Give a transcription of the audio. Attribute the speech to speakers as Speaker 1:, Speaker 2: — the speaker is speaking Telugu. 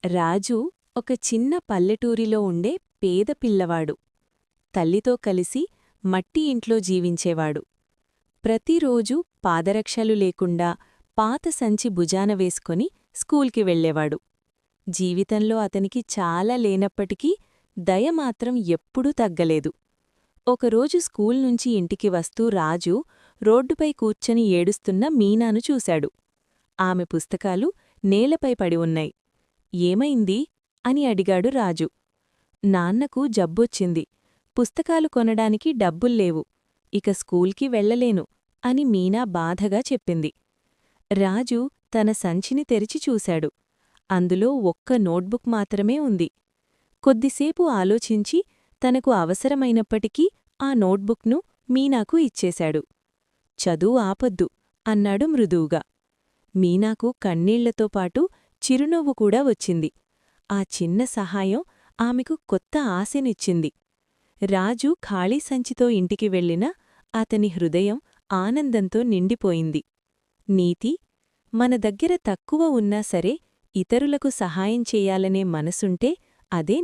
Speaker 1: రాజు ఒక చిన్న పల్లెటూరిలో ఉండే పేద పిల్లవాడు. తల్లితో కలిసి మట్టి ఇంట్లో జీవించేవాడు. ప్రతిరోజూ పాదరక్షలు లేకుండా పాత సంచి భుజాన వేసుకొని స్కూల్కి వెళ్ళేవాడు. జీవితంలో అతనికి చాలా లేనప్పటికీ దయ మాత్రం ఎప్పుడూ తగ్గలేదు. ఒకరోజు స్కూల్ నుంచి ఇంటికి వస్తూ రాజు రోడ్డుపై కూర్చొని ఏడుస్తున్న మీనాను చూశాడు. ఆమె పుస్తకాలు నేలపై పడి ఉన్నాయి. ఏమైంది? అని అడిగాడు రాజు. నాన్నకు జబ్బొచ్చింది. పుస్తకాలు కొనడానికి డబ్బుల్లేవు. ఇక స్కూల్కి వెళ్ళలేను అని మీనా బాధగా చెప్పింది. రాజు తన సంచిని తెరిచి చూశాడు. అందులో ఒక్క నోట్బుక్ మాత్రమే ఉంది. కొద్దిసేపు ఆలోచించి తనకు అవసరమైనప్పటికీ ఆ నోట్బుక్ను మీనాకు ఇచ్చేశాడు. చదువు ఆపొద్దు అన్నాడు మృదువుగా. మీనాకు కన్నీళ్లతో పాటు చిరునవ్వు కూడా వచ్చింది. ఆ చిన్న సహాయం ఆమెకు కొత్త ఆశనిచ్చింది. రాజు ఖాళీ సంచితో ఇంటికి వెళ్ళినా అతని హృదయం ఆనందంతో నిండిపోయింది. నీతి: మన దగ్గర తక్కువ ఉన్నా సరే ఇతరులకు సహాయం చెయ్యాలనే మనసుంటే అదే